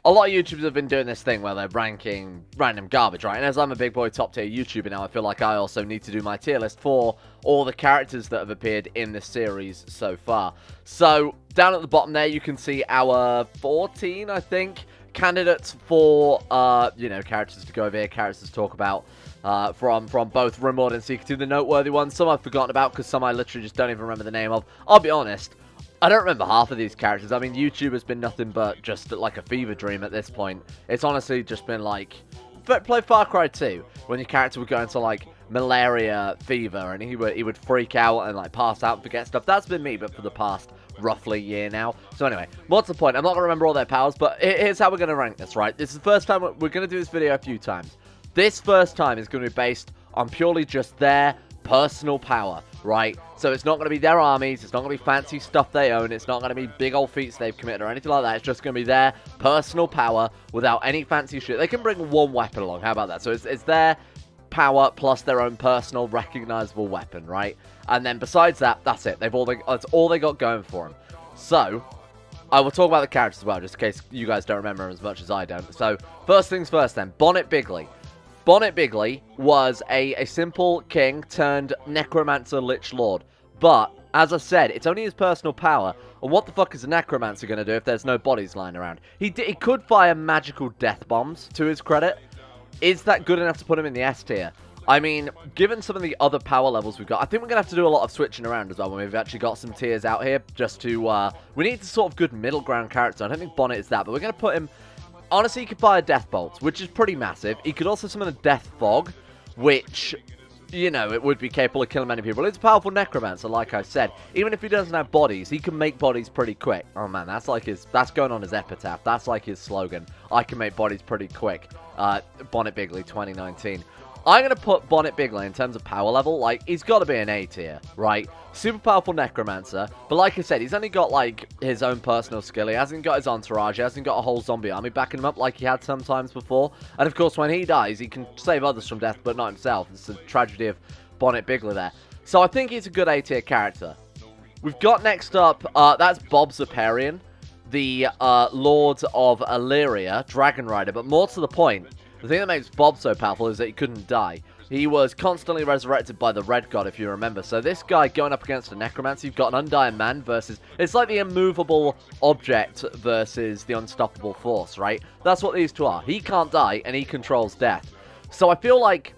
a lot of YouTubers have been doing this thing where they're ranking random garbage, right? And as I'm a big boy top tier YouTuber now, I feel like I also need to do my tier list for all the characters that have appeared in this series so far. So, down at the bottom there, you can see our 14, I think, candidates for, you know, characters to go over here, characters to talk about. From both Rimworld and Seeker 2, the noteworthy ones. Some I've forgotten about because some I literally just don't even remember the name of. I'll be honest, I don't remember half of these characters. I mean, YouTube has been nothing but just like a fever dream at this point. It's honestly just been like, play Far Cry 2, when your character would go into like malaria fever and he would freak out and like pass out and forget stuff. That's been me, but for the past roughly year now. So anyway, what's the point? I'm not going to remember all their powers, but here's how we're going to rank this, right? This is the first time we're going to do this video a few times. This first time is going to be based on purely just their personal power, right? So it's not going to be their armies, it's not going to be fancy stuff they own, it's not going to be big old feats they've committed or anything like that. It's just going to be their personal power without any fancy shit. They can bring one weapon along, how about that? So it's their power plus their own personal recognizable weapon, right? And then besides that, that's it. That's all they got going for them. So I will talk about the characters as well, just in case you guys don't remember as much as I don't. So first things first then, Bonnet Bigley. Bonnet Bigley was a simple king turned necromancer lich lord. But, as I said, it's only his personal power. And what the fuck is a necromancer going to do if there's no bodies lying around? He could fire magical death bombs, to his credit. Is that good enough to put him in the S tier? I mean, given some of the other power levels we've got, I think we're going to have to do a lot of switching around as well when we've actually got some tiers out here. Just to, we need a sort of good middle ground character. I don't think Bonnet is that, but we're going to put him... Honestly, he could fire death bolts, which is pretty massive. He could also summon a death fog, which, you know, it would be capable of killing many people. It's a powerful necromancer, like I said. Even if he doesn't have bodies, he can make bodies pretty quick. Oh man, that's going on his epitaph. That's like his slogan. I can make bodies pretty quick. Bonnet Bigley 2019. I'm going to put Bonnet Bigley in terms of power level, like, he's got to be an A tier, right? Super powerful necromancer, but like I said, he's only got, like, his own personal skill. He hasn't got his entourage, he hasn't got a whole zombie army backing him up like he had sometimes before. And of course, when he dies, he can save others from death, but not himself. It's the tragedy of Bonnet Bigley there. So I think he's a good A tier character. We've got next up, that's Bob Parian, the Lord of Illyria, Dragon Rider, but more to the point, the thing that makes Bob so powerful is that he couldn't die. He was constantly resurrected by the Red God, if you remember. So this guy going up against a necromancer, you've got an undying man versus... It's like the immovable object versus the unstoppable force, right? That's what these two are. He can't die, and he controls death. So I feel like,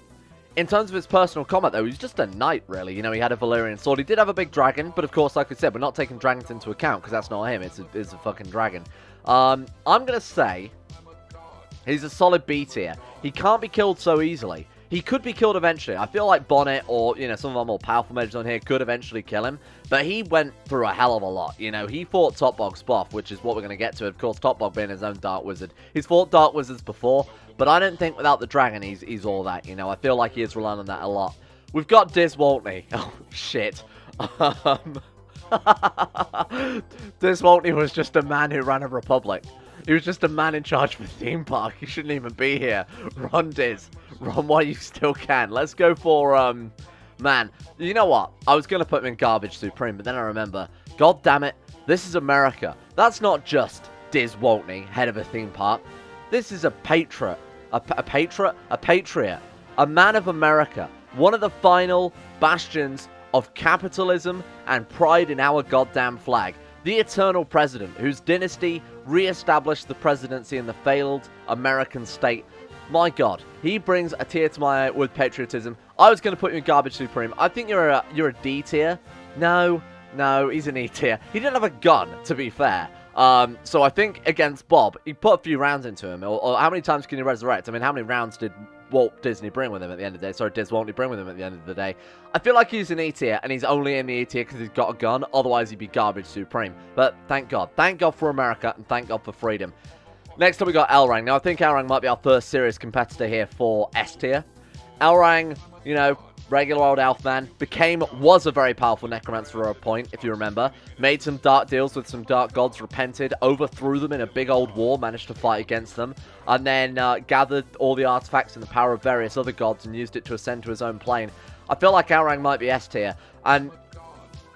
in terms of his personal combat, though, he's just a knight, really. You know, he had a Valyrian sword. He did have a big dragon, but of course, like I said, we're not taking dragons into account, because that's not him. It's a fucking dragon. I'm going to say... He's a solid B tier. He can't be killed so easily. He could be killed eventually. I feel like Bonnet or, you know, some of our more powerful mages on here could eventually kill him. But he went through a hell of a lot. You know, he fought Topbog Spoff, which is what we're going to get to. Of course, Topbog being his own Dark Wizard. He's fought Dark Wizards before, but I don't think without the dragon he's all that, you know. I feel like he is relying on that a lot. We've got Diz Waltney. Oh, shit. Diz Waltney was just a man who ran a republic. He was just a man in charge of a theme park. He shouldn't even be here. Run, Diz. Run while you still can. Let's go for, man. You know what? I was going to put him in Garbage Supreme, but then I remember, God damn it, this is America. That's not just Diz Waltney, head of a theme park. This is a patriot. A patriot. A man of America. One of the final bastions of capitalism and pride in our goddamn flag. The eternal president, whose dynasty re-established the presidency in the failed American state. My God, he brings a tear to my eye with patriotism. I was going to put you in Garbage Supreme. I think you're a D tier. No, he's an E tier. He didn't have a gun, to be fair. So I think against Bob, he put a few rounds into him. Or how many times can he resurrect? I mean, how many rounds did Walt Disney bring with him at the end of the day? Sorry, Diz Waltney bring with him at the end of the day. I feel like he's an E tier, and he's only in the E tier because he's got a gun. Otherwise, he'd be Garbage Supreme. But thank God. Thank God for America, and thank God for freedom. Next up, we got Elrang. Now, I think Elrang might be our first serious competitor here for S tier. Elrang, you know, regular old elf man, was a very powerful necromancer at a point, if you remember. Made some dark deals with some dark gods, repented, overthrew them in a big old war, managed to fight against them, and then gathered all the artifacts and the power of various other gods and used it to ascend to his own plane. I feel like Elrang might be S tier, and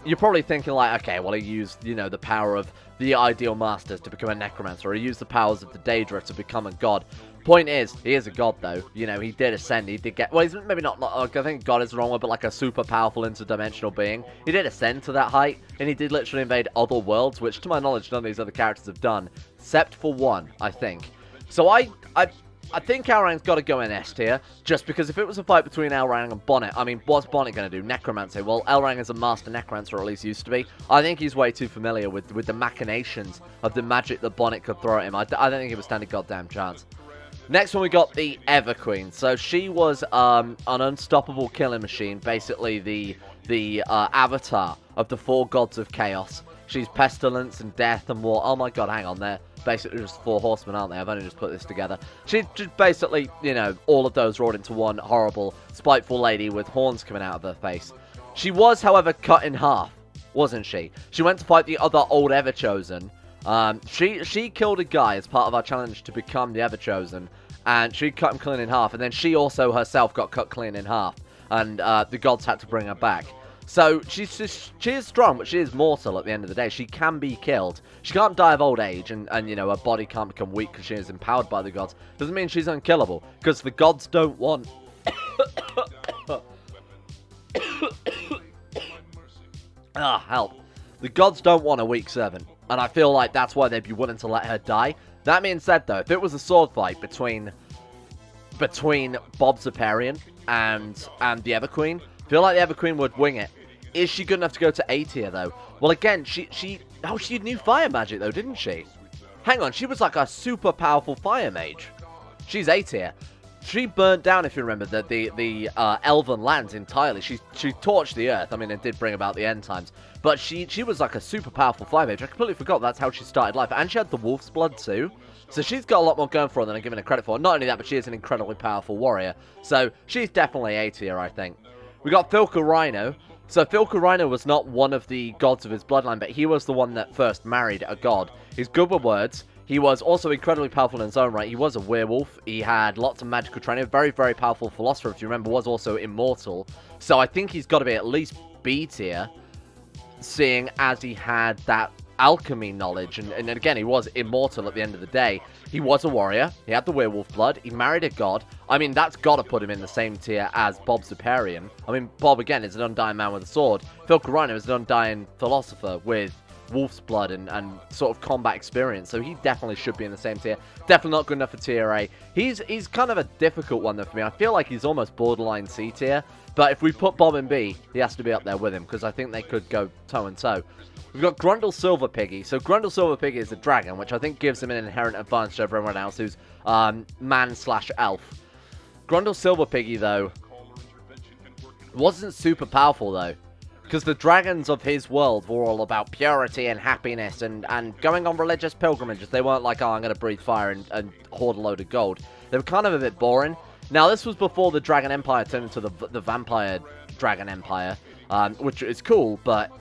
you're probably thinking like, okay, well, he used, you know, the power of the ideal masters to become a necromancer, or he used the powers of the Daedra to become a god. Point is, he is a god, though. You know, he did ascend. He did get... Well, he's maybe not... I think god is the wrong word, but like a super powerful interdimensional being. He did ascend to that height, and he did literally invade other worlds, which, to my knowledge, none of these other characters have done. Except for one, I think. So I think Elrang's got to go in S tier, just because if it was a fight between Elrang and Bonnet, I mean, what's Bonnet going to do? Necromancy. Well, Elrang is a master necromancer, or at least used to be. I think he's way too familiar with the machinations of the magic that Bonnet could throw at him. I don't think he would stand a goddamn chance. Next one, we got the Ever Queen. So she was an unstoppable killing machine, basically the avatar of the 4 gods of chaos. She's pestilence and death and war. Oh my god, hang on, they're basically just 4 horsemen, aren't they? I've only just put this together. She's just basically, you know, all of those rolled into one horrible, spiteful lady with horns coming out of her face. She was, however, cut in half, wasn't she? She went to fight the other old Everchosen. She killed a guy as part of our challenge to become the Everchosen, and she cut him clean in half, and then she also herself got cut clean in half, and the gods had to bring her back. So she is strong, but she is mortal at the end of the day. She can be killed. She can't die of old age, and you know, her body can't become weak because she is empowered by the gods. Doesn't mean she's unkillable, because the gods don't want... Ah, help. The gods don't want a weak servant, and I feel like that's why they'd be willing to let her die. That being said, though, if it was a sword fight between Bob Parian and the Ever Queen, I feel like the Ever Queen would wing it. Is she good enough to go to A tier, though? Well, again, she knew fire magic, though, didn't she? Hang on, she was like a super powerful fire mage. She's A tier. She burnt down, if you remember, the Elven lands entirely. She torched the earth. I mean, it did bring about the end times. But she was like a super powerful fire mage. I completely forgot that's how she started life. And she had the wolf's blood, too. So she's got a lot more going for her than I'm giving her credit for. Not only that, but she is an incredibly powerful warrior. So she's definitely A tier, I think. We got Philco Rhino. So Philco Rhino was not one of the gods of his bloodline, but he was the one that first married a god. He's good with words. He was also incredibly powerful in his own right. He was a werewolf. He had lots of magical training. Very, very powerful philosopher, if you remember, was also immortal. So I think he's got to be at least B tier, seeing as he had that alchemy knowledge. And again, he was immortal at the end of the day. He was a warrior. He had the werewolf blood. He married a god. I mean, that's got to put him in the same tier as Bob Parian. I mean, Bob, again, is an undying man with a sword. Philco Rhino is an undying philosopher with wolf's blood and sort of combat experience, so he definitely should be in the same tier. Definitely not good enough for tier A. He's kind of a difficult one, though, for me. I feel like he's almost borderline C tier, but if we put Bob in B, he has to be up there with him, because I think they could go toe-and-toe. We've got Grundle Silver Piggy. So Grundle Silver Piggy is a dragon, which I think gives him an inherent advantage over everyone else who's man/elf. Grundle Silver Piggy, though, wasn't super powerful, though, because the dragons of his world were all about purity and happiness and going on religious pilgrimages. They weren't like, oh, I'm going to breathe fire and hoard a load of gold. They were kind of a bit boring. Now, this was before the Dragon Empire turned into the Vampire Dragon Empire, which is cool, but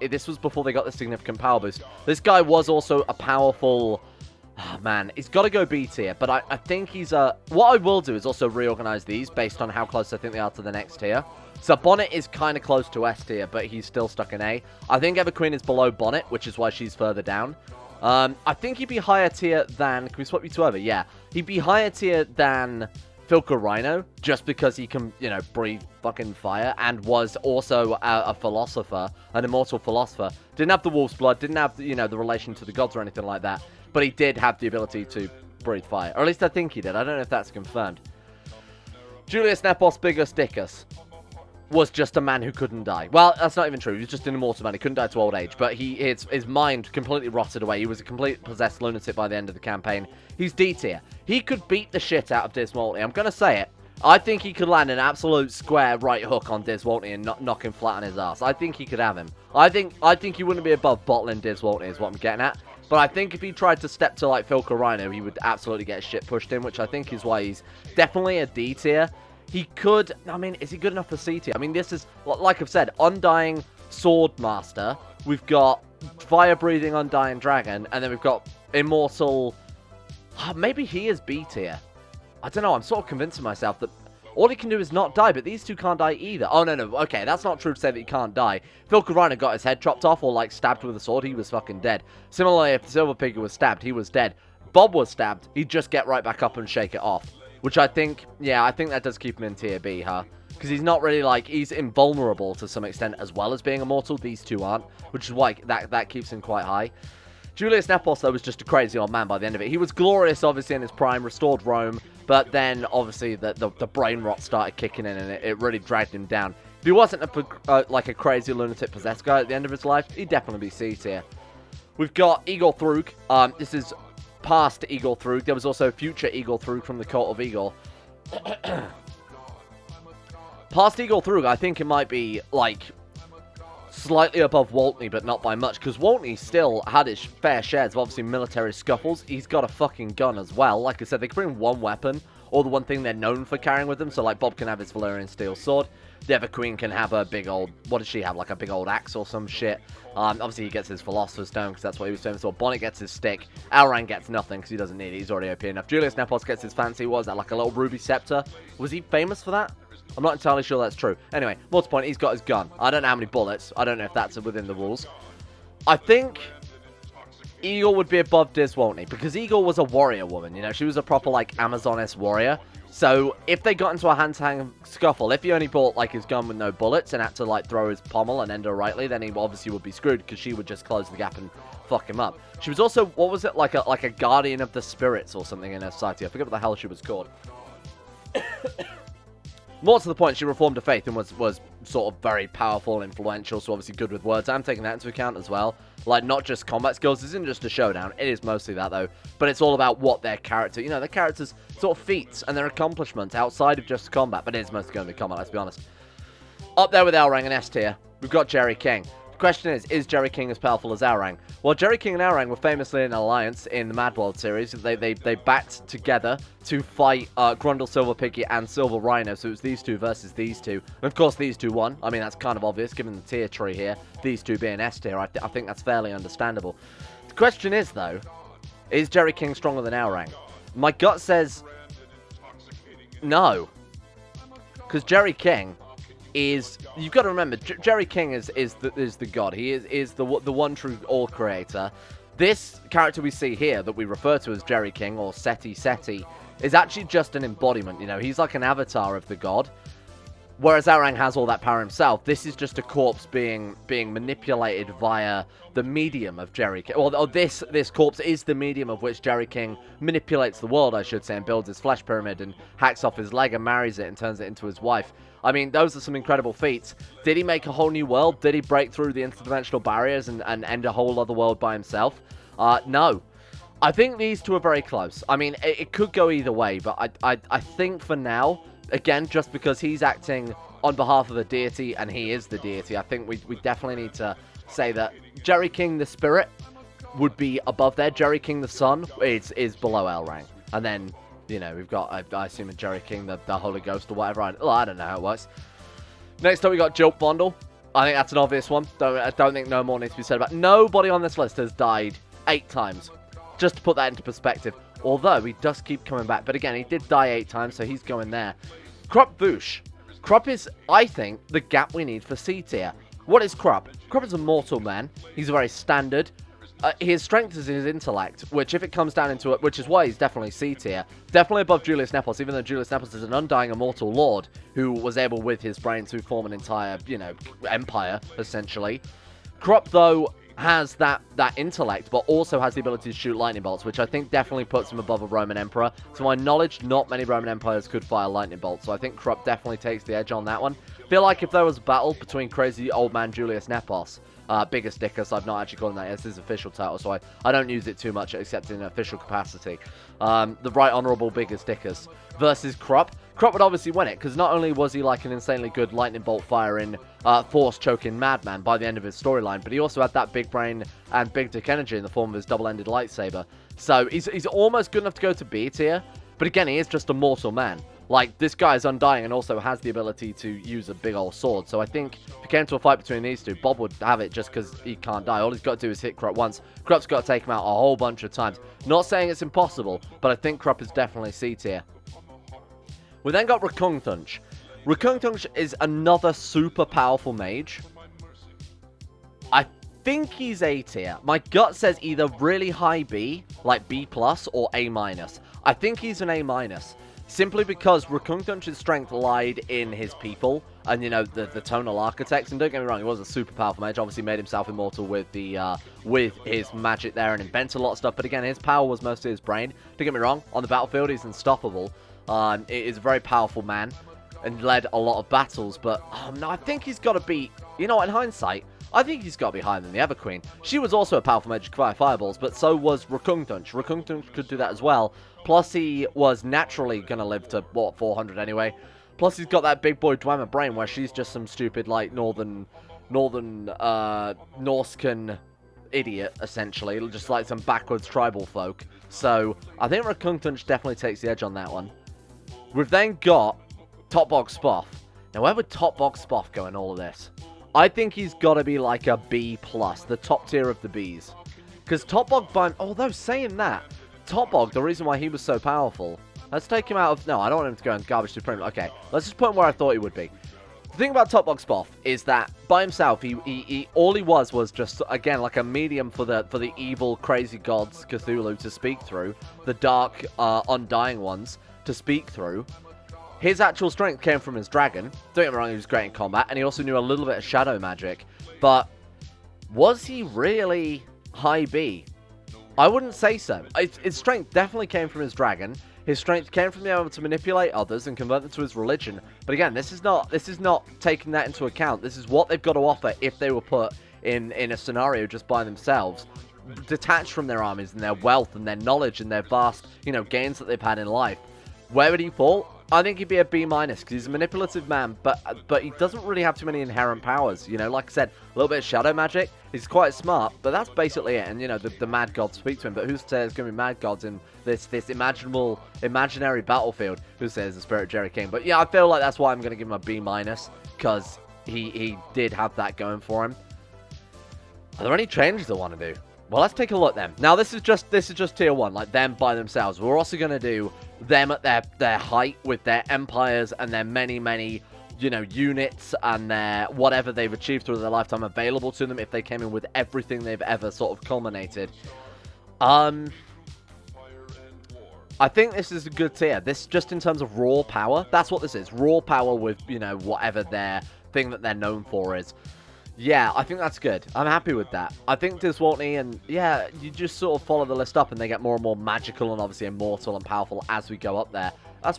this was before they got the significant power boost. This guy was also a powerful... Oh, man, he's got to go B tier, but I think he's a... What I will do is also reorganize these based on how close I think they are to the next tier. So Bonnet is kind of close to S tier, but he's still stuck in A. I think Ever Queen is below Bonnet, which is why she's further down. I think he'd be higher tier than... Can we swap you to Ever? Yeah. He'd be higher tier than Philco Rhino, just because he can, you know, breathe fucking fire, and was also a philosopher, an immortal philosopher. Didn't have the wolf's blood, didn't have, you know, the relation to the gods or anything like that, but he did have the ability to breathe fire. Or at least I think he did. I don't know if that's confirmed. Julius Nepos Bigus Dickus was just a man who couldn't die. Well, that's not even true. He was just an immortal man. He couldn't die to old age, but his mind completely rotted away. He was a complete possessed lunatic by the end of the campaign. He's D tier. He could beat the shit out of Dismalty. I'm going to say it. I think he could land an absolute square right hook on Dismalty and knock him flat on his ass. I think he could have him. I think he wouldn't be above bottling Dismalty is what I'm getting at. But I think if he tried to step to like Philco Rhino, he would absolutely get shit pushed in, which I think is why he's definitely a D tier. He could... I mean, is he good enough for C tier? I mean, this is, like I've said, Undying Sword Master. We've got Fire-Breathing Undying Dragon. And then we've got Immortal... maybe he is B tier. I don't know. I'm sort of convincing myself that all he can do is not die, but these two can't die either. Oh, no, okay, that's not true to say that he can't die. Philco Rhino got his head chopped off or, like, stabbed with a sword, he was fucking dead. Similarly, if the Silver Piggy was stabbed, he was dead. Bob was stabbed, he'd just get right back up and shake it off. Which I think, yeah, I think that does keep him in tier B, huh? Because he's not really, like, he's invulnerable to some extent as well as being immortal. These two aren't, which is why that keeps him quite high. Julius Nepos, though, was just a crazy old man by the end of it. He was glorious, obviously, in his prime, restored Rome, but then, obviously, the brain rot started kicking in, and it really dragged him down. If he wasn't like a crazy lunatic possessed guy at the end of his life, he'd definitely be C tier. We've got Igor Thrug. This is past Igor Thrug. There was also future Igor Thrug from the Cult of Igor. Past Igor Thrug, I think it might be, like, slightly above Waltney, but not by much, because Waltney still had his fair shares of, obviously, military scuffles. He's got a fucking gun as well. Like I said, they can bring one weapon, or the one thing they're known for carrying with them. So, like, Bob can have his Valyrian steel sword. The other queen can have a big old, what does she have, like a big old axe or some shit. Obviously, he gets his Philosopher's Stone, because that's what he was famous for. Bonnet gets his stick. Elrond gets nothing, because he doesn't need it. He's already OP enough. Julius Nepos gets his fancy, what was that, like a little ruby scepter? Was he famous for that? I'm not entirely sure that's true. Anyway, more to the point, he's got his gun. I don't know how many bullets. I don't know if that's within the rules. I think Eagle would be above Diz, won't he? Because Eagle was a warrior woman, you know. She was a proper, like, Amazoness warrior. So, if they got into a hand-to-hand scuffle, if he only bought, like, his gun with no bullets and had to, like, throw his pommel and end her rightly, then he obviously would be screwed because she would just close the gap and fuck him up. She was also, what was it, like a guardian of the spirits or something in her society. I forget what the hell she was called. More to the point, she reformed her faith and was sort of very powerful and influential, so obviously good with words. I'm taking that into account as well. Like, not just combat skills. This isn't just a showdown. It is mostly that, though. But it's all about what their character, you know, their character's sort of feats and their accomplishments outside of just combat. But it is mostly going to be combat, let's be honest. Up there with Elrang and S tier, we've got Jerry King. The question is Jerry King as powerful as Elrang? Well, Jerry King and Elrang were famously in an alliance in the Mad World series. They backed together to fight Grundle, Silver Piggy, and Silver Rhino. So it was these two versus these two. And of course, these two won. I mean, that's kind of obvious given the tier tree here. These two being S tier. I think that's fairly understandable. The question is, though, is Jerry King stronger than Elrang? My gut says no. Because Jerry King is, you've got to remember, Jerry King is the god. He is the one true all creator. This character we see here that we refer to as Jerry King or Seti is actually just an embodiment. You know, he's like an avatar of the god. Whereas Elrang has all that power himself, this is just a corpse being manipulated via the medium of Jerry King. Or this corpse is the medium of which Jerry King manipulates the world, I should say, and builds his flesh pyramid and hacks off his leg and marries it and turns it into his wife. I mean, those are some incredible feats. Did he make a whole new world? Did he break through the interdimensional barriers and end a whole other world by himself? No. I think these two are very close. I mean, it could go either way, but I think for now, again, just because he's acting on behalf of the deity and he is the deity, I think we definitely need to say that Jerry King the spirit would be above there. Jerry King the sun is below Elrang. And then, you know, we've got, I assume, a Jerry King the Holy Ghost or whatever. I don't know how it works. Next up, we got Jilt Bondle. I think that's an obvious one. I don't think no more needs to be said about it. Nobody on this list has died 8 times. Just to put that into perspective. Although, he does keep coming back. But again, he did die 8 times, so he's going there. Krupp Voosh. Krupp is, I think, the gap we need for C tier. What is Krupp? Krupp is a mortal man. He's very standard. His strength is his intellect, which if it comes down into it, which is why he's definitely C tier. Definitely above Julius Nepos, even though Julius Nepos is an undying immortal lord who was able with his brain to form an entire, you know, empire, essentially. Krupp, though, has that intellect, but also has the ability to shoot lightning bolts, which I think definitely puts him above a Roman emperor. To my knowledge, not many Roman empires could fire lightning bolts, so I think Krupp definitely takes the edge on that one. Feel like if there was a battle between crazy old man Julius Nepos, Biggest Dickus, I've not actually called him that, it's his official title, so I don't use it too much except in an official capacity. The Right Honourable Biggest Dickus versus Krupp. Krupp would obviously win it, because not only was he like an insanely good lightning bolt firing, force-choking madman by the end of his storyline, but he also had that big brain and big dick energy in the form of his double-ended lightsaber. So he's almost good enough to go to B tier, but again, he is just a mortal man. Like, this guy is undying and also has the ability to use a big old sword. So I think if it came to a fight between these two, Bob would have it just because he can't die. All he's got to do is hit Krupp once. Krupp's got to take him out a whole bunch of times. Not saying it's impossible, but I think Krupp is definitely C tier. We then got Rakungtunch. Rakungtunch is another super powerful mage. I think he's A tier. My gut says either really high B, like B+, or A-. I think he's an A-, simply because Rakungtunch's strength lied in his people, and, you know, the tonal architects. And don't get me wrong, he was a super powerful mage, obviously made himself immortal with the with his magic there and invented a lot of stuff. But again, his power was mostly his brain. Don't get me wrong, on the battlefield he's unstoppable. It is a very powerful man and led a lot of battles. But no, I think he's got to be, you know, in hindsight, I think he's got to be higher than the Ever Queen. She was also a powerful mage, could fire fireballs, but so was Rakungtunch. Rakungtunch could do that as well. Plus, he was naturally going to live to, what, 400 anyway. Plus, he's got that big boy Dwemer brain, where she's just some stupid, like, northern Norscan idiot, essentially. Just like some backwards tribal folk. So, I think Rakungtunch definitely takes the edge on that one. We've then got Top Bog Spoff. Now, where would Top Bog Spoff go in all of this? I think he's got to be like a B+, the top tier of the Bs. Because Top Bog, although saying that, Top Bog, the reason why he was so powerful, let's take him out of, no, I don't want him to go in Garbage Supreme. Okay, let's just put him where I thought he would be. The thing about Top Bog Spoff is that by himself, all he was just, again, like a medium for the evil, crazy gods, Cthulhu, to speak through, the dark, undying ones to speak through. His actual strength came from his dragon. Don't get me wrong, he was great in combat, and he also knew a little bit of shadow magic. But was he really high B? I wouldn't say so. His strength definitely came from his dragon. His strength came from being able to manipulate others and convert them to his religion. But again, this is not taking that into account. This is what they've got to offer if they were put in a scenario just by themselves, detached from their armies and their wealth and their knowledge and their vast, you know, gains that they've had in life. Where would he fall? I think he'd be a B- because he's a manipulative man, but he doesn't really have too many inherent powers. You know, like I said, a little bit of shadow magic. He's quite smart, but that's basically it. And, you know, the mad gods speak to him. But who says there's going to be mad gods in this imaginary battlefield? Who says the Spirit Jerry King? But yeah, I feel like that's why I'm going to give him a B-, because he did have that going for him. Are there any changes I want to do? Well, let's take a look then. Now, this is just tier 1, like them by themselves. We're also going to do them at their height with their empires and their many, you know, units and their whatever they've achieved through their lifetime available to them if they came in with everything they've ever sort of culminated. I think this is a good tier. This, just in terms of raw power, that's what this is. Raw power with, you know, whatever their thing that they're known for is. Yeah, I think that's good. I'm happy with that. I think Diswaltney, and yeah, you just sort of follow the list up and they get more and more magical and obviously immortal and powerful as we go up there. That's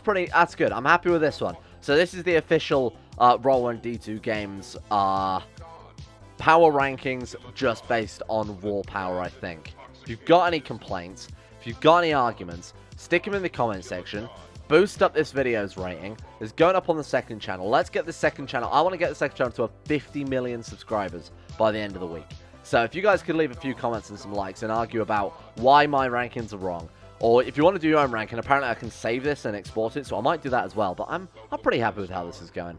good. I'm happy with this one. So this is the official Roll1D2Games power rankings just based on raw power, I think. If you've got any complaints, if you've got any arguments, stick them in the comment section. Boost up this video's rating. It's going up on the second channel. Let's get the second channel. I want to get the second channel to a 50 million subscribers by the end of the week. So if you guys could leave a few comments and some likes and argue about why my rankings are wrong, or if you want to do your own ranking, apparently I can save this and export it, so I might do that as well. But I'm pretty happy with how this is going.